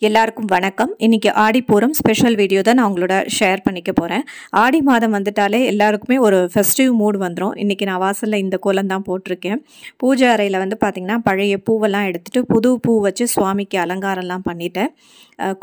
எல்லாருக்கும் வணக்கம். இன்னைக்கு ஆடிப்பூரம் ஸ்பெஷல் வீடியோ தான் நான் உங்களோட ஷேர் பண்ணிக்க போகிறேன். ஆடி மாதம் வந்துட்டாலே எல்லாருக்குமே ஒரு ஃபெஸ்டிவ் மூட் வந்துடும். இன்றைக்கி நான் வாசலில் இந்த கோலம் தான் போட்டிருக்கேன். பூஜை அறையில் வந்து பார்த்திங்கன்னா பழைய பூவெல்லாம் எடுத்துகிட்டு புது பூ வச்சு சுவாமிக்கு அலங்காரம்லாம் பண்ணிட்டேன்.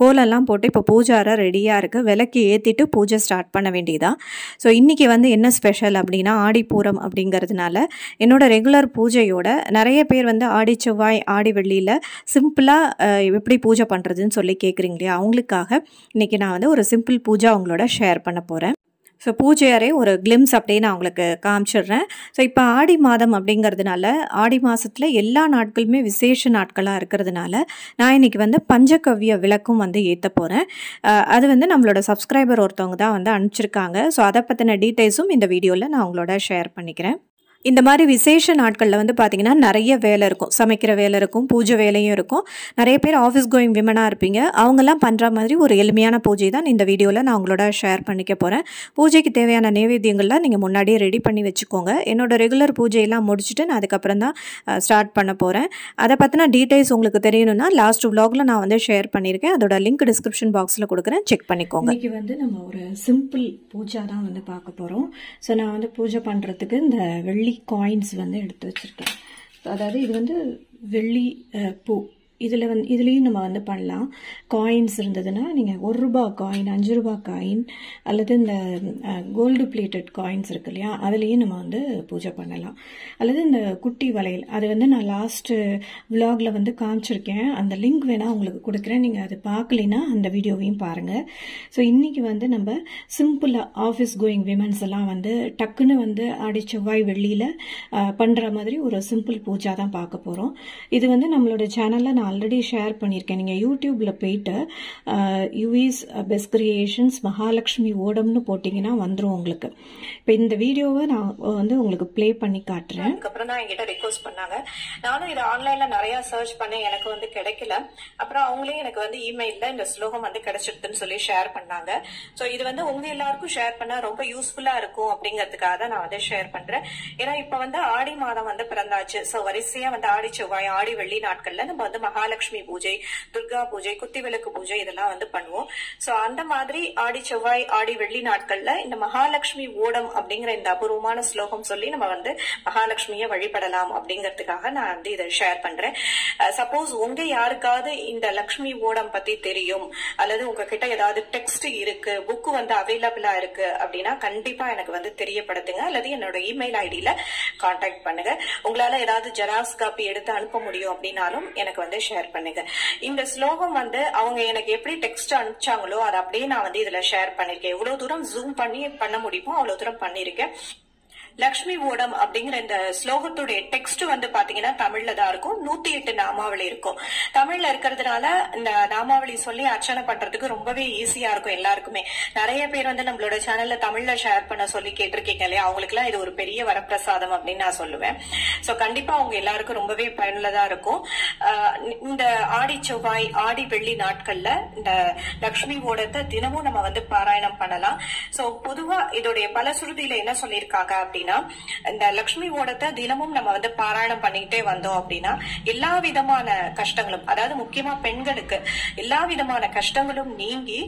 கோலம்லாம் போட்டு இப்போ பூஜை அறை ரெடியாக இருக்குது. விளக்கு ஏற்றிட்டு பூஜை ஸ்டார்ட் பண்ண வேண்டியதான். ஸோ இன்றைக்கி வந்து என்ன ஸ்பெஷல் அப்படின்னா ஆடிப்பூரம் அப்படிங்கிறதுனால என்னோடய ரெகுலர் பூஜையோட நிறைய பேர் வந்து ஆடி செவ்வாய் ஆடி வெள்ளியில் சிம்பிளாக எப்படி பூஜை பண்ணுறதுன்னு சொல்லி கேட்குறீங்க இல்லையா, அவங்களுக்காக இன்றைக்கி நான் வந்து ஒரு சிம்பிள் பூஜை அவங்களோட ஷேர் பண்ண போகிறேன். ஸோ பூஜை அறை ஒரு கிளிம்ஸ் அப்படியே நான் உங்களுக்கு காமிச்சிடுறேன். ஸோ இப்போ ஆடி மாதம் அப்படிங்கிறதுனால ஆடி மாதத்தில் எல்லா நாட்களுமே விசேஷ நாட்களாக இருக்கிறதுனால நான் இன்றைக்கி வந்து பஞ்சகவ்ய விளக்கும் வந்து ஏற்ற போகிறேன். அது வந்து நம்மளோட சப்ஸ்கிரைபர் ஒருத்தவங்க தான் வந்து அனுப்பிச்சிருக்காங்க. ஸோ அதை பற்றின டீட்டெயில்ஸும் இந்த வீடியோவில் நான் உங்களோட ஷேர் பண்ணிக்கிறேன். இந்த மாதிரி விசேஷ நாட்களில் வந்து பார்த்திங்கன்னா நிறைய வேலை இருக்கும். சமைக்கிற வேலை இருக்கும், பூஜை வேலையும் இருக்கும். நிறைய பேர் ஆஃபீஸ் கோயிங் விமனாக இருப்பீங்க. அவங்கெல்லாம் பண்ணுற மாதிரி ஒரு எளிமையான பூஜை தான் இந்த வீடியோவில் நான் உங்களோட ஷேர் பண்ணிக்க போகிறேன். பூஜைக்கு தேவையான நைவேத்தியங்கள்லாம் நீங்கள் முன்னாடியே ரெடி பண்ணி வச்சுக்கோங்க. என்னோடய ரெகுலர் பூஜையெல்லாம் முடிச்சுட்டு நான் அதுக்கப்புறம் தான் ஸ்டார்ட் பண்ண போகிறேன். அதை பற்றின டீட்டெயில்ஸ் உங்களுக்கு தெரியணும்னா லாஸ்ட் vlogல நான் வந்து ஷேர் பண்ணியிருக்கேன். அதோட லிங்க் டிஸ்கிரிப்ஷன் பாக்ஸில் கொடுக்குறேன், செக் பண்ணிக்கோங்க. இன்றைக்கி வந்து நம்ம ஒரு சிம்பிள் பூஜை தான் வந்து பார்க்க போகிறோம். ஸோ நான் வந்து பூஜை பண்ணுறதுக்கு இந்த வெள்ளி காயின்ஸ் வந்து எடுத்து வச்சிருக்கேன். அதாவது இது வந்து வெள்ளி பூ. இதுலேயும் நம்ம வந்து பண்ணலாம். காயின்ஸ் இருந்ததுன்னா நீங்கள் ₹1 காயின், ₹5 காயின் அல்லது இந்த கோல்டு பிளேட்டட் காயின்ஸ் இருக்கு இல்லையா, அதுலேயும் நம்ம வந்து பூஜை பண்ணலாம். அல்லது இந்த குட்டி வளையல், அது வந்து நான் லாஸ்ட்டு விலாகில் வந்து காமிச்சிருக்கேன். அந்த லிங்க் வேணால் உங்களுக்கு கொடுக்குறேன். நீங்கள் அது பார்க்கலைன்னா அந்த வீடியோவையும் பாருங்கள். ஸோ இன்றைக்கி வந்து நம்ம சிம்பிளாக ஆஃபீஸ் கோயிங் விமன்ஸ் எல்லாம் வந்து டக்குன்னு வந்து ஆடி செவ்வாய் வெள்ளியில் பண்ணுற மாதிரி ஒரு சிம்பிள் பூஜா தான் பார்க்க போகிறோம். இது வந்து நம்மளோட சேனலில் நான் ஆல்ரெடி ஷேர் பண்ணியிருக்கேன். நீங்கள் யூடியூப்பில் போயிட்டு யூவிஸ் பெஸ்ட் கிரியேஷன்ஸ் மகாலட்சுமி ஓடம்னு போட்டிங்கன்னா வந்துடும் உங்களுக்கு. இப்போ இந்த வீடியோவை நான் வந்து உங்களுக்கு ப்ளே பண்ணி காட்டுறேன். அதுக்கப்புறம் தான் என்கிட்ட ரிக்வஸ்ட் பண்ணாங்க. நானும் இதை ஆன்லைனில் நிறையா சர்ச் பண்ணேன், எனக்கு வந்து கிடைக்கல. அப்புறம் அவங்களே எனக்கு வந்து இமெயிலில் இந்த ஸ்லோகம் வந்து கிடைச்சிடுதுன்னு சொல்லி ஷேர் பண்ணாங்க. ஸோ இது வந்து உங்கள் எல்லாருக்கும் ஷேர் பண்ணால் ரொம்ப யூஸ்ஃபுல்லாக இருக்கும் அப்படிங்கிறதுக்காக தான் நான் வந்து ஷேர் பண்ணுறேன். ஏன்னா இப்போ வந்து ஆடி மாதம் வந்து பிறந்தாச்சு. ஸோ வரிசையாக வந்து ஆடி செவ்வாய் ஆடி வெள்ளி நாட்களில் நம்ம வந்து மகாலட்சுமி பூஜை, துர்கா பூஜை, குத்திவிளக்கு பூஜை இதெல்லாம் வந்து பண்ணுவோம். சோ அந்த மாதிரி ஆடி செவ்வாய் ஆடி வெள்ளி நாட்கள்ல இந்த மகாலட்சுமி ஓடம் அப்படிங்கிற இந்த அபூர்வமான ஸ்லோகம் சொல்லி நம்ம வந்து மகாலட்சுமியை வழிபடலாம் அப்படிங்கிறதுக்காக நான் வந்து இதை ஷேர் பண்றேன். சப்போஸ் உங்க யாருக்காவது இந்த லட்சுமி ஓடம் பத்தி தெரியும் அல்லது உங்ககிட்ட ஏதாவது டெக்ஸ்ட் இருக்கு, புக் வந்து அவைலபிளா இருக்கு அப்படின்னா கண்டிப்பா எனக்கு வந்து தெரியப்படுத்துங்க. அல்லது என்னோட இமெயில் ஐடியில கான்டாக்ட் பண்ணுங்க. உங்களால ஏதாவது ஜெராக்ஸ் காப்பி எடுத்து அனுப்ப முடியும் அப்படின்னாலும் எனக்கு வந்து ஷேர் பண்ணுங்க. இந்த ஸ்லோகம் வந்து அவங்க எனக்கு எப்படி டெக்ஸ்ட் அனுப்பிச்சாங்களோ அதை அப்படியே நான் வந்து இதுல ஷேர் பண்ணிருக்கேன். எவ்வளவு தூரம் ஜூம் பண்ணி பண்ண முடியுமோ அவ்வளவு தூரம் பண்ணிருக்கேன். லக்ஷ்மி ஓடம் அப்படிங்கிற இந்த ஸ்லோகத்துடைய டெக்ஸ்ட் வந்து பாத்தீங்கன்னா தமிழ்ல தான் இருக்கும். 108 நாமாவளி இருக்கும். தமிழ்ல இருக்கிறதுனால இந்த நாமாவளி சொல்லி அர்ச்சனை பண்றதுக்கு ரொம்பவே ஈஸியா இருக்கும் எல்லாருக்குமே. நிறைய பேர் வந்து நம்மளோட சேனல்ல தமிழ்ல ஷேர் பண்ண சொல்லி கேட்டிருக்கீங்க இல்லையா, அவங்களுக்கு எல்லாம் இது ஒரு பெரிய வரப்பிரசாதம் அப்படின்னு நான் சொல்லுவேன். சோ கண்டிப்பா அவங்க எல்லாருக்கும் ரொம்பவே பயனுள்ளதா இருக்கும். இந்த ஆடி செவ்வாய் ஆடி வெள்ளி நாட்கள்ல இந்த லக்ஷ்மி ஓடத்தை தினமும் நம்ம வந்து பாராயணம் பண்ணலாம். சோ பொதுவா இதோடைய பலசுருதியில என்ன சொல்லியிருக்காங்க அப்படின்னா, இந்த லக்ஷ்மி ஓடத்தை தினமும் நம்ம வந்து பாராயணம் பண்ணிக்கிட்டே வந்தோம் அப்படின்னா எல்லா விதமான கஷ்டங்களும், அதாவது முக்கியமா பெண்களுக்கு எல்லா விதமான கஷ்டங்களும் நீங்கி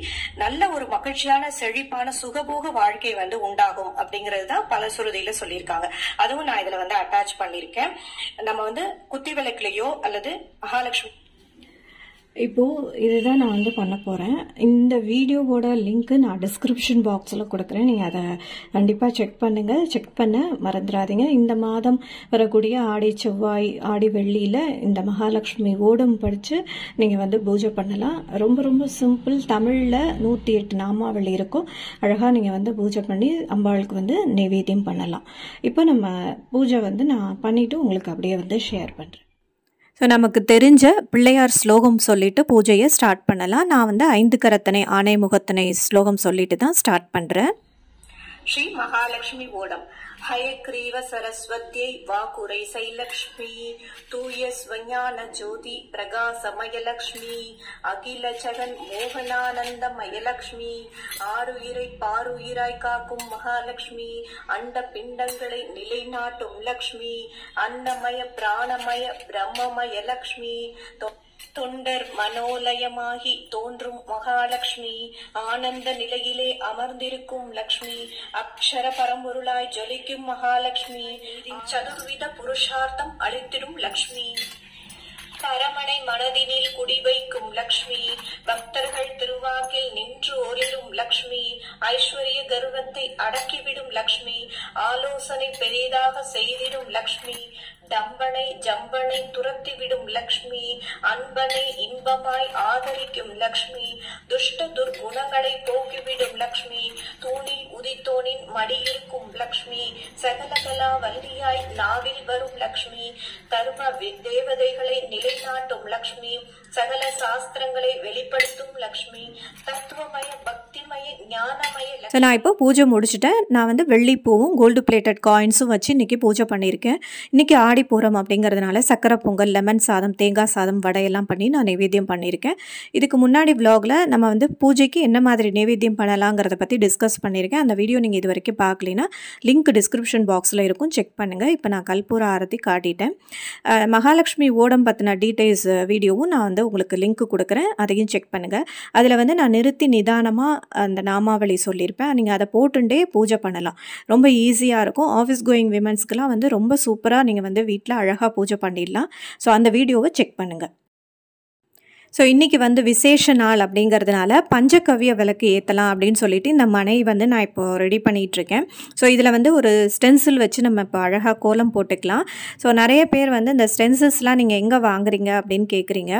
நல்ல ஒரு மகிழ்ச்சியான செழிப்பான சுகபோக வாழ்க்கை வந்து உண்டாகும் அப்படிங்கிறது தான் பல சுருதியில சொல்லியிருக்காங்க. அதுவும் நான் இதுல வந்து அட்டாச் பண்ணிருக்கேன். நம்ம வந்து குத்தி விளக்குலயோ அல்லது மகாலட்சுமி இப்போ இதுதான் நான் வந்து பண்ண போறேன். இந்த வீடியோவோட லிங்க் நான் டிஸ்கிரிப்ஷன் பாக்ஸ்ல கொடுக்குறேன். நீங்க அதை கண்டிப்பா செக் பண்ணுங்க. செக் பண்ண மறந்துடாதீங்க. இந்த மாதம் வரக்கூடிய ஆடி செவ்வாய் ஆடி வெள்ளியில இந்த மகாலட்சுமி ஓடம் படிச்சு நீங்க வந்து பூஜை பண்ணலாம். ரொம்ப ரொம்ப சிம்பிள். தமிழ்ல 108 நாமாவளி இருக்கும். அழகா நீங்க வந்து பூஜை பண்ணி அம்பாளுக்கு வந்து நைவேத்தியம் பண்ணலாம். இப்போ நம்ம பூஜை வந்து நான் பண்ணிட்டு உங்களுக்கு அப்படியே வந்து ஷேர் பண்றேன். ஸோ நமக்கு தெரிஞ்ச பிள்ளையார் ஸ்லோகம் சொல்லிட்டு பூஜையை ஸ்டார்ட் பண்ணலாம். நான் வந்து 5 கரத்தனை ஆனை முகத்தனை ஸ்லோகம் சொல்லிட்டு தான் ஸ்டார்ட் பண்ணுறேன். ஸ்ரீ மகாலட்சுமி ஓடம். ஹயக்ரீவ சரஸ்வத்யை வாக்குரை சைலக்ஷ்மி தூய ஸ்வஞான ஜோதி பிரகாசமயலக்ஷ்மி அகில ஜகன் மோகனானந்த மயலக்ஷ்மி ஆறுயிரை பாருயிராய் காக்கும் மகாலட்சுமி அண்ட பிண்டங்களை நிலைநாட்டும் லக்ஷ்மி அன்னமய பிராணமய பிரம்மமய லக்ஷ்மி தொண்டர் மனோலயமாகி தோன்றும் மகாலட்சுமி, ஆனந்த நிலையிலே அமர்ந்திருக்கும் லக்ஷ்மி, அக்ஷர பரம்பொருளாய் ஜொலிக்கும் மகாலட்சுமி, சதுர்வித புருஷார்த்தம் அளித்திடும் லக்ஷ்மி, பரமனை மனதினில் குடிவைக்கும் லக்ஷ்மி, பக்தர்கள் திருவாக்கில் நின்று ஒளிரும் லக்ஷ்மி, ஐஸ்வர்ய கர்வத்தை அடக்கிவிடும் லக்ஷ்மி, ஆலோசனை பெரிதாக செய்திடும் லக்ஷ்மி, டம்பனை ஜம்பனை துரத்திவிடும் லக்ஷ்மி, அன்பனை இன்பமாய் ஆதரிக்கும் லக்ஷ்மி, துஷ்ட துர்குணங்களை போக்கிவிடும் லக்ஷ்மி, தூணில் உதித்தோனின் மடியிருக்கும் லக்ஷ்மி, சகலகலா வல்லியாய் நாவில் வரும் லக்ஷ்மி, தர்ம தேவதைகளை நிலைநாட்டும் லக்ஷ்மி, சகல சாஸ்திரங்களை வெளிப்படுத்தும் லக்ஷ்மி, தத்துவமய பக்திமய ஞானமய. நான் இப்போ பூஜை முடிச்சுட்டேன். நான் வந்து வெள்ளிப்பூவும் கோல்டு பிளேட்டட் காயின்ஸும் வச்சு இன்றைக்கி பூஜை பண்ணியிருக்கேன். இன்றைக்கி ஆடிப்பூரம் அப்படிங்கிறதுனால சக்கரை பொங்கல், லெமன் சாதம், தேங்காய் சாதம், வடையெல்லாம் பண்ணி நான் நைவேத்தியம் பண்ணியிருக்கேன். இதுக்கு முன்னாடி விலாகில் நம்ம வந்து பூஜைக்கு என்ன மாதிரி நைவேத்தியம் பண்ணலாங்கிறத பற்றி டிஸ்கஸ் பண்ணியிருக்கேன். அந்த வீடியோ நீங்கள் இது வரைக்கும் பார்க்கலைன்னா லிங்க் டிஸ்கிரிப்ஷன் பாக்ஸில் இருக்கும், செக் பண்ணுங்கள். இப்போ நான் கற்பூர ஆரத்தி காட்டிட்டேன். மகாலட்சுமி ஓடம் பற்றின டீட்டெயில்ஸ் வீடியோவும் நான் வந்து உங்களுக்கு லிங்க் கொடுக்குறேன், அதையும் செக் பண்ணுங்கள். அதில் வந்து நான் நிறுத்தி நிதானமாக அந்த நாமாவளி சொல்லியிருப்பேன். நீங்கள் அதை போட்டுட்டே பூஜை பண்ணலாம். ரொம்ப ஈஸியாக இருக்கும். ஆஃபீஸ் கோயிங் விமன்ஸ்க்கெலாம் வந்து ரொம்ப சூப்பராக நீங்கள் வந்து வீட்டில் அழகாக பூஜை பண்ணிடலாம். ஸோ அந்த வீடியோவை செக் பண்ணுங்கள். ஸோ இன்றைக்கி வந்து விசேஷ நாள் அப்படிங்கிறதுனால பஞ்சகவ்ய விளக்கு ஏற்றலாம் அப்படின்னு சொல்லிட்டு இந்த மனை வந்து நான் இப்போது ரெடி பண்ணிகிட்ருக்கேன். ஸோ இதில் வந்து ஒரு ஸ்டென்சில் வச்சு நம்ம இப்போ அழகாக கோலம் போட்டுக்கலாம். ஸோ நிறைய பேர் வந்து இந்த ஸ்டென்சில்ஸ்லாம் நீங்கள் எங்கே வாங்குறீங்க அப்படின்னு கேட்குறீங்க.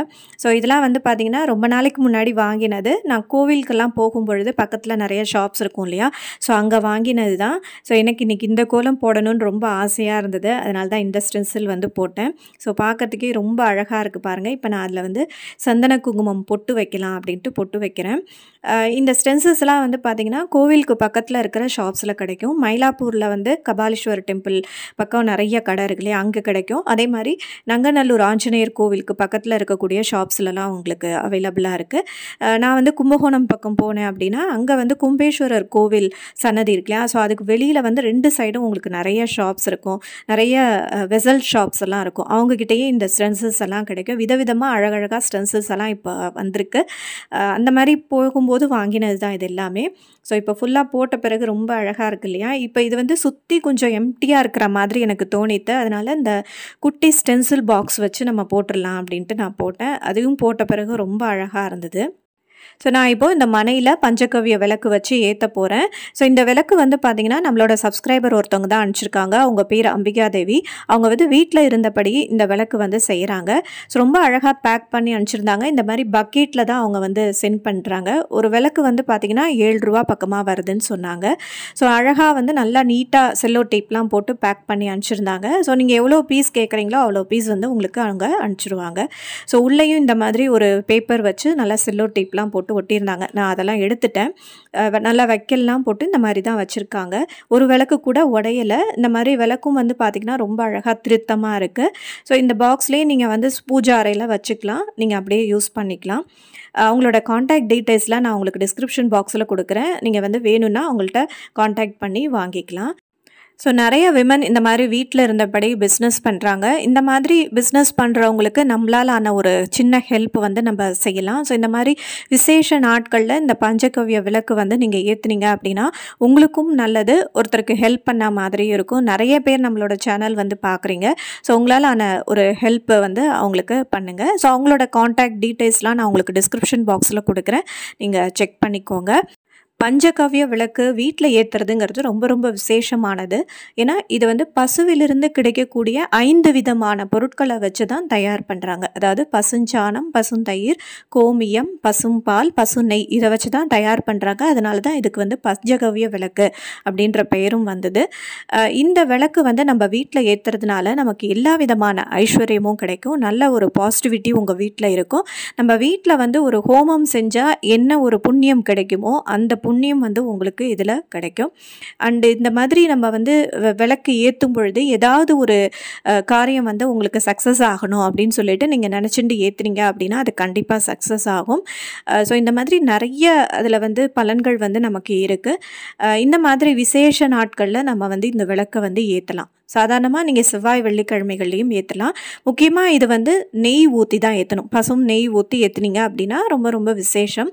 ஸோ இதெல்லாம் வந்து பார்த்திங்கன்னா ரொம்ப நாளைக்கு முன்னாடி வாங்கினது. நான் கோவிலுக்கெல்லாம் போகும்பொழுது பக்கத்தில் நிறைய ஷாப்ஸ் இருக்கும் இல்லையா, ஸோ அங்கே வாங்கினது தான். ஸோ எனக்கு இன்றைக்கி இந்த கோலம் போடணும்னு ரொம்ப ஆசையாக இருந்தது, அதனால தான் இந்த ஸ்டென்சில் வந்து போட்டேன். ஸோ பார்க்கறதுக்கே ரொம்ப அழகாக இருக்குது பாருங்கள். இப்போ நான் அதில் வந்து சந்தன குங்குமம் பொட்டு வைக்கலாம் அப்படின்ட்டு பொட்டு வைக்கிறேன். இந்த ஸ்டென்சில்ஸ்லாம் வந்து பார்த்திங்கன்னா கோவிலுக்கு பக்கத்தில் இருக்கிற ஷாப்ஸில் கிடைக்கும். மயிலாப்பூரில் வந்து கபாலீஸ்வர் டெம்பிள் பக்கம் நிறைய கடை இருக்கு இல்லையா, அங்கே கிடைக்கும். அதே மாதிரி நங்கநல்லூர் ஆஞ்சநேயர் கோவிலுக்கு பக்கத்தில் இருக்கக்கூடிய ஷாப்ஸ்லலாம் உங்களுக்கு அவைலபிளாக இருக்குது. நான் வந்து கும்பகோணம் பக்கம் போனேன் அப்படின்னா அங்கே வந்து கும்பேஸ்வரர் கோவில் சன்னதி இருக்கு இல்லையா, ஸோ அதுக்கு வெளியில் வந்து 2 சைடும் உங்களுக்கு நிறைய ஷாப்ஸ் இருக்கும், நிறைய வெசல் ஷாப்ஸ் எல்லாம் இருக்கும். அவங்கக்கிட்டேயே இந்த ஸ்டென்சில்ஸ் எல்லாம் கிடைக்கும். விதவிதமாக அழகழகாக ஸ்டென்சில்ஸ் எல்லாம் இப்போ வந்திருக்கு. அந்த மாதிரி போகும்போது வாங்கினது தான் இது எல்லாமே. ஸோ இப்போ ஃபுல்லாக போட்ட பிறகு ரொம்ப அழகாக இருக்கு இல்லையா. இப்போ இது வந்து சுற்றி கொஞ்சம் எம்டியாக இருக்கிற மாதிரி எனக்கு தோணித்து, அதனால் இந்த குட்டி ஸ்டென்சில் பாக்ஸ் வச்சு நம்ம போட்டுடலாம் அப்படின்ட்டு நான் போட்டேன். அதுவும் போட்ட பிறகு ரொம்ப அழகாக இருந்தது. ஸோ நான் இப்போது இந்த மனையில் பஞ்சகவ்ய விளக்கு வச்சு ஏற்ற போகிறேன். ஸோ இந்த விளக்கு வந்து பார்த்திங்கன்னா நம்மளோட சப்ஸ்கிரைபர் ஒருத்தவங்க தான் அனுப்பிச்சிருக்காங்க. அவங்க பேர் அம்பிகா தேவி. அவங்க வந்து வீட்டில் இருந்தபடி இந்த விளக்கு வந்து செய்கிறாங்க. ஸோ ரொம்ப அழகாக பேக் பண்ணி அனுப்பிச்சிருந்தாங்க. இந்த மாதிரி பக்கெட்டில் தான் அவங்க வந்து சென்ட் பண்ணுறாங்க. ஒரு விளக்கு வந்து பார்த்திங்கன்னா 7 ரூபா பக்கமாக வருதுன்னு சொன்னாங்க. ஸோ அழகாக வந்து நல்லா நீட்டாக செல்லோ டேப்லாம் போட்டு பேக் பண்ணி அனுப்பிச்சிருந்தாங்க. ஸோ நீங்கள் எவ்வளோ பீஸ் கேட்குறீங்களோ அவ்வளோ பீஸ் வந்து உங்களுக்கு அவங்க அனுப்பிச்சிடுவாங்க. ஸோ உள்ளேயும் இந்த மாதிரி ஒரு பேப்பர் வச்சு நல்லா செல்லோ டேப்லாம் போட்டு ஒட்டியிருந்தாங்க. நான் அதெல்லாம் எடுத்துட்டேன். நல்லா வைக்கலாம் போட்டு இந்த மாதிரி தான் வச்சுருக்காங்க. ஒரு விளக்கு கூட உடையலை. இந்த மாதிரி விளக்கும் வந்து பார்த்திங்கன்னா ரொம்ப அழகாக திருத்தமாக இருக்குது. ஸோ இந்த பாக்ஸ்லேயே நீங்கள் வந்து பூஜை அறையில் வச்சுக்கலாம், நீங்கள் அப்படியே யூஸ் பண்ணிக்கலாம். அவங்களோட காண்டாக்ட் டீட்டெயில்ஸ்லாம் நான் உங்களுக்கு டிஸ்கிரிப்ஷன் பாக்ஸில் கொடுக்குறேன். நீங்கள் வந்து வேணும்னா அவங்கள்ட்ட காண்டாக்ட் பண்ணி வாங்கிக்கலாம். ஸோ நிறைய விமன் இந்த மாதிரி வீட்டில் இருந்தபடி பிஸ்னஸ் பண்ணுறாங்க. இந்த மாதிரி பிஸ்னஸ் பண்ணுறவங்களுக்கு நம்மளால் ஆன ஒரு சின்ன ஹெல்ப் வந்து நம்ம செய்யலாம். ஸோ இந்த மாதிரி விசேஷ நாட்களில் இந்த பஞ்சகவ்ய விளக்கு வந்து நீங்கள் ஏற்றுனீங்க அப்படின்னா உங்களுக்கும் நல்லது, ஒருத்தருக்கு ஹெல்ப் பண்ண மாதிரி இருக்கும். நிறைய பேர் நம்மளோட சேனல் வந்து பார்க்குறீங்க. ஸோ உங்களால் ஆன ஒரு ஹெல்ப்பை வந்து அவங்களுக்கு பண்ணுங்கள். ஸோ அவங்களோட காண்டாக்ட் டீட்டெயில்ஸ்லாம் நான் உங்களுக்கு டிஸ்கிரிப்ஷன் பாக்ஸில் கொடுக்குறேன், நீங்கள் செக் பண்ணிக்கோங்க. பஞ்சகவ்ய விளக்கு வீட்டில் ஏற்றுறதுங்கிறது ரொம்ப ரொம்ப விசேஷமானது. ஏன்னா இது வந்து பசுவிலிருந்து கிடைக்கக்கூடிய 5 விதமான பொருட்களை வச்சு தான் தயார் பண்ணுறாங்க. அதாவது பசுஞ்சாணம், பசுந்தயிர், கோமியம், பசும்பால், பசு நெய், இதை வச்சு தான் தயார் பண்ணுறாங்க. அதனால தான் இதுக்கு வந்து பஞ்சகவ்ய விளக்கு அப்படின்ற பெயரும் வந்தது. இந்த விளக்கு வந்து நம்ம வீட்டில் ஏற்றுறதுனால நமக்கு எல்லா விதமான ஐஸ்வர்யமும் கிடைக்கும். நல்ல ஒரு பாசிட்டிவிட்டி உங்கள் வீட்டில் இருக்கும். நம்ம வீட்டில் வந்து ஒரு ஹோமம் செஞ்சால் என்ன ஒரு புண்ணியம் கிடைக்குமோ அந்த புண்ணியம் வந்து உங்களுக்கு இதில் கிடைக்கும். அண்டு இந்த மாதிரி நம்ம வந்து விளக்கு ஏற்றும் பொழுது ஏதாவது ஒரு காரியம் வந்து உங்களுக்கு சக்ஸஸ் ஆகணும் அப்படின்னு சொல்லிட்டு நீங்கள் நினச்சிட்டு ஏற்றுனீங்க அப்படின்னா அது கண்டிப்பாக சக்ஸஸ் ஆகும். ஸோ இந்த மாதிரி நிறைய அதில் வந்து பலன்கள் வந்து நமக்கு இருக்குது. இந்த மாதிரி விசேஷ நாட்களில் நம்ம வந்து இந்த விளக்கை வந்து ஏற்றலாம். சாதாரணமாக நீங்கள் செவ்வாய் வெள்ளிக்கிழமைகள்லையும் ஏற்றலாம். முக்கியமாக இது வந்து நெய் ஊற்றி தான் ஏற்றணும். பசும் நெய் ஊற்றி ஏற்றுனீங்க அப்படின்னா ரொம்ப ரொம்ப விசேஷம்.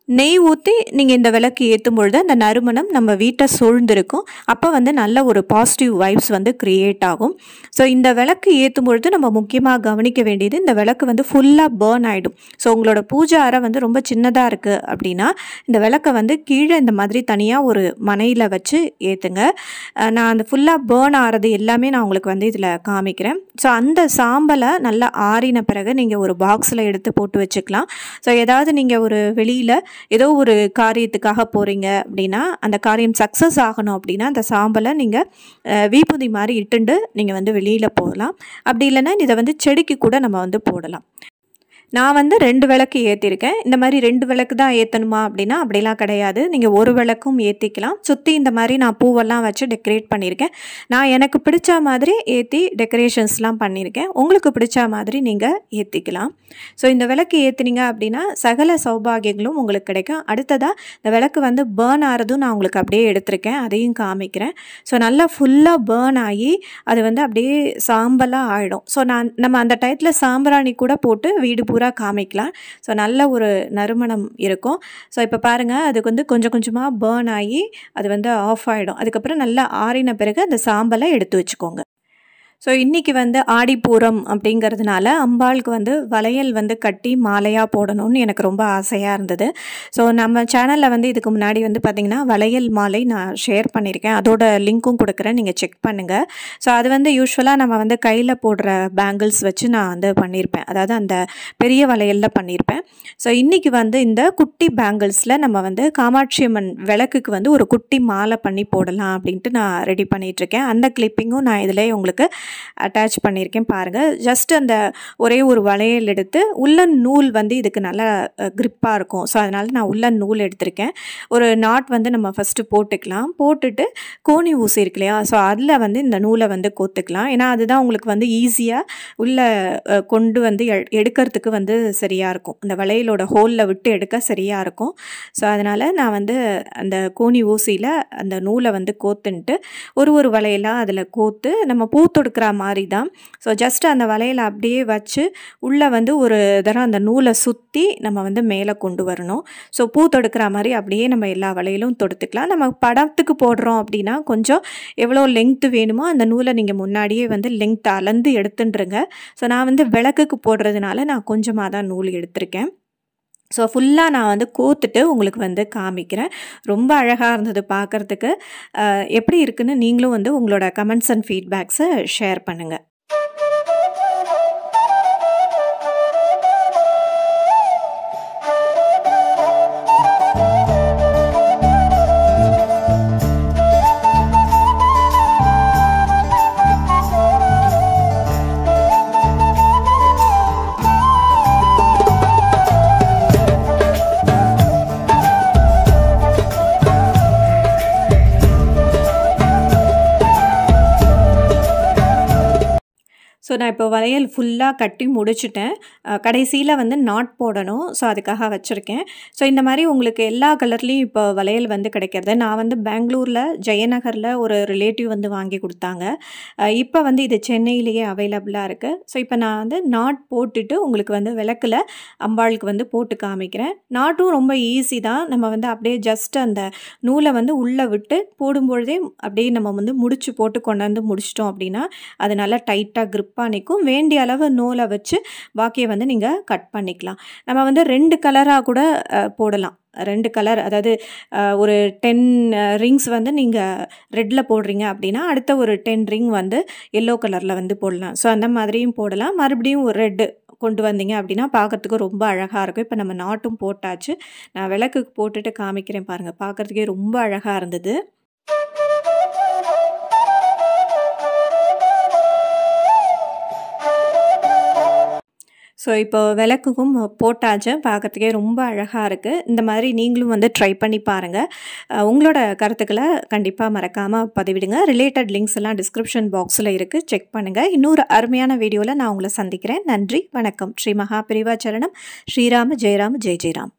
நெய் ஊற்றி நீங்கள் இந்த விளக்கு ஏற்றும் பொழுது அந்த நறுமணம் நம்ம வீட்டை சூழ்ந்திருக்கும். அப்போ வந்து நல்ல ஒரு பாசிட்டிவ் வைப்ஸ் வந்து க்ரியேட் ஆகும். ஸோ இந்த விளக்கு ஏற்றும் பொழுது நம்ம முக்கியமாக கவனிக்க வேண்டியது, இந்த விளக்கு வந்து ஃபுல்லாக பேர்ன் ஆகிடும். ஸோ உங்களோட பூஜை அறை வந்து ரொம்ப சின்னதாக இருக்குது அப்படின்னா இந்த விளக்கை வந்து கீழே இந்த மாதிரி தனியாக ஒரு மனையில் வச்சு ஏற்றுங்க. நான் அந்த ஃபுல்லாக பேர்ன் ஆகிறது எல்லாமே நான் உங்களுக்கு வந்து இதில் காமிக்கிறேன். ஸோ அந்த சாம்பலை நல்லா ஆறின பிறகு நீங்கள் ஒரு பாக்ஸில் எடுத்து போட்டு வச்சுக்கலாம். ஸோ ஏதாவது நீங்கள் ஒரு வெளியில் ஏதோ ஒரு காரியத்துக்காக போகிறீங்க அப்படின்னா அந்த காரியம் சக்ஸஸ் ஆகணும் அப்படின்னா அந்த சாம்பலை நீங்கள் வீபூதி மாதிரி இட்டுண்டு நீங்கள் வந்து வெளியில் போகலாம். அப்படி இல்லைன்னா இதை வந்து செடிக்கு கூட நம்ம வந்து போடலாம். நான் வந்து 2 விளக்கு ஏற்றிருக்கேன். இந்த மாதிரி 2 விளக்கு தான் ஏற்றணுமா அப்படின்னா அப்படிலாம் கிடையாது. நீங்கள் ஒரு விளக்கும் ஏற்றிக்கலாம். சுற்றி இந்த மாதிரி நான் பூவெல்லாம் வச்சு டெக்கரேட் பண்ணியிருக்கேன். நான் எனக்கு பிடிச்ச மாதிரி ஏற்றி டெக்கரேஷன்ஸ்லாம் பண்ணியிருக்கேன். உங்களுக்கு பிடிச்ச மாதிரி நீங்கள் ஏற்றிக்கலாம். ஸோ இந்த விளக்கு ஏற்றினீங்க அப்படின்னா சகல சௌபாகியங்களும் உங்களுக்கு கிடைக்கும். அடுத்ததாக இந்த விளக்கு வந்து பேர்ன் ஆகிறதும் நான் உங்களுக்கு அப்படியே எடுத்திருக்கேன், அதையும் காமிக்கிறேன். ஸோ நல்லா ஃபுல்லாக பேர்ன் ஆகி அது வந்து அப்படியே சாம்பலாக ஆகிடும். ஸோ நம்ம அந்த டயத்தில் சாம்பிராணி கூட போட்டு வீடு பூரா காமிக்கலாம். ஸோ நல்ல ஒரு நறுமணம் இருக்கும். ஸோ இப்போ பாருங்கள், அதுக்கு வந்து கொஞ்சம் கொஞ்சமாக பேர்ன் ஆகி அது வந்து ஆஃப் ஆகிடும். அதுக்கப்புறம் நல்லா ஆறின பிறகு அந்த சாம்பலை எடுத்து வச்சுக்கோங்க. ஸோ இன்றைக்கி வந்து ஆடிப்பூரம் அப்படிங்கிறதுனால அம்பாளுக்கு வந்து வளையல் வந்து கட்டி மாலையாக போடணும்னு எனக்கு ரொம்ப ஆசையாக இருந்தது. ஸோ நம்ம சேனலில் வந்து இதுக்கு முன்னாடி வந்து பார்த்திங்கன்னா வளையல் மாலை நான் ஷேர் பண்ணியிருக்கேன். அதோட லிங்க்கும் கொடுக்குறேன், நீங்கள் செக் பண்ணுங்கள். ஸோ அது வந்து யூஸ்வலாக நம்ம வந்து கையில் போடுற பேங்கிள்ஸ் வச்சு நான் வந்து பண்ணியிருப்பேன். அதாவது அந்த பெரிய வளையலில் பண்ணியிருப்பேன். ஸோ இன்றைக்கி வந்து இந்த குட்டி பேங்கிள்ஸில் நம்ம வந்து காமாட்சி அம்மன் விளக்குக்கு வந்து ஒரு குட்டி மாலை பண்ணி போடலாம் அப்படின்ட்டு நான் ரெடி பண்ணிகிட்ருக்கேன். அந்த கிளிப்பிங்கும் நான் இதில் உங்களுக்கு அட்டாச் பண்ணியிருக்கேன் பாருங்கள். ஜஸ்ட் அந்த ஒரே ஒரு வளையல் எடுத்து உள்ளன் நூல் வந்து இதுக்கு நல்லா கிரிப்பாக இருக்கும். ஸோ அதனால் நான் உள்ளன் நூல் எடுத்திருக்கேன். ஒரு நாட் வந்து நம்ம ஃபஸ்ட்டு போட்டுக்கலாம். போட்டுட்டு கோணி ஊசி இருக்கு இல்லையா, ஸோ அதில் வந்து இந்த நூலை வந்து கோத்துக்கலாம். ஏன்னா அதுதான் உங்களுக்கு வந்து ஈஸியாக உள்ளே கொண்டு வந்து எடுக்கிறதுக்கு வந்து சரியாக இருக்கும். அந்த வளையலோட ஹோலில் விட்டு எடுக்க சரியாக இருக்கும். ஸோ அதனால் நான் வந்து அந்த கோணி ஊசியில் அந்த நூலை வந்து கோத்துன்ட்டு ஒரு வளையலாக அதில் கோத்து நம்ம பூ தொடுக்கிற மாதிரி தான். ஸோ ஜஸ்ட் அந்த வளையலை அப்படியே வச்சு உள்ளே வந்து ஒரு தடவை அந்த நூலை சுற்றி நம்ம வந்து மேலே கொண்டு வரணும். ஸோ பூ தொடுக்கிற மாதிரி அப்படியே நம்ம எல்லா வளையலும் தொடுத்துக்கலாம். நம்ம படத்துக்கு போடுறோம் அப்படின்னா கொஞ்சம் எவ்வளோ லெங்க்த்து வேணுமோ அந்த நூலை நீங்கள் முன்னாடியே வந்து லெங்க்த் அளந்து எடுத்துட்டுருங்க. ஸோ நான் வந்து விளக்குக்கு போடுறதுனால நான் கொஞ்சமாக தான் நூல் எடுத்திருக்கேன். ஸோ ஃபுல்லாக நான் வந்து கோத்துட்டு உங்களுக்கு வந்து காமிக்கிறேன். ரொம்ப அழகாக இருந்தது பார்க்குறதுக்கு. எப்படி இருக்குன்னு நீங்களும் வந்து உங்களோட கமெண்ட்ஸ் அண்ட் ஃபீட்பேக்ஸை ஷேர் பண்ணுங்கள். ஸோ நான் இப்போ வளையல் ஃபுல்லாக கட்டி முடிச்சுட்டேன். கடைசியில் வந்து நாட் போடணும். ஸோ அதுக்காக வச்சுருக்கேன். ஸோ இந்த மாதிரி உங்களுக்கு எல்லா கலர்லேயும் இப்போ வளையல் வந்து கிடைக்கிறது. நான் வந்து பெங்களூரில் ஜெயநகரில் ஒரு ரிலேட்டிவ் வந்து வாங்கி கொடுத்தாங்க. இப்போ வந்து இது சென்னையிலேயே அவைலபிளாக இருக்குது. ஸோ இப்போ நான் வந்து நாட் போட்டுட்டு உங்களுக்கு வந்து விளக்கில் அம்பாளுக்கு வந்து போட்டு காமிக்கிறேன். நாட்டும் ரொம்ப ஈஸி தான். நம்ம வந்து அப்படியே ஜஸ்ட் அந்த நூலை வந்து உள்ளே விட்டு போடும்பொழுதே அப்படியே நம்ம வந்து முடிச்சு போட்டு கொண்டாந்து முடிச்சிட்டோம் அப்படின்னா அது நல்லா டைட்டாக grip நிற்கும். வேண்டிய அளவு நூலை வச்சு பாக்கியை வந்து நீங்கள் கட் பண்ணிக்கலாம். நம்ம வந்து 2 கலராக கூட போடலாம். 2 கலர், அதாவது ஒரு 10 ரிங்ஸ் வந்து நீங்கள் ரெட்டில் போடுறீங்க அப்படின்னா அடுத்த ஒரு 10 ரிங் வந்து எல்லோ கலரில் வந்து போடலாம். ஸோ அந்த மாதிரியும் போடலாம். மறுபடியும் ஒரு ரெட்டு கொண்டு வந்தீங்க அப்படின்னா பார்க்குறதுக்கு ரொம்ப அழகாக இருக்கும். இப்போ நம்ம நாட்டும் போட்டாச்சு. நான் விளக்குக்கு போட்டுட்டு காமிக்கிறேன் பாருங்கள். பார்க்குறதுக்கே ரொம்ப அழகாக இருந்தது. ஸோ இப்போ விளக்குக்கும் போட்டாச்சு, பார்க்கறதுக்கே ரொம்ப அழகாக இருக்குது. இந்த மாதிரி நீங்களும் வந்து ட்ரை பண்ணி பாருங்கள். உங்களோட கருத்துக்களை கண்டிப்பாக மறக்காமல் பதிவிடுங்க. ரிலேட்டட் லிங்க்ஸ் எல்லாம் டிஸ்கிரிப்ஷன் பாக்ஸில் இருக்குது, செக் பண்ணுங்கள். இன்னொரு அருமையான வீடியோவில் நான் உங்களை சந்திக்கிறேன். நன்றி, வணக்கம். ஸ்ரீ மகா பெரிவா சரணம். ஸ்ரீராம ஜெயராம், ஜெய் ஜெயராம்.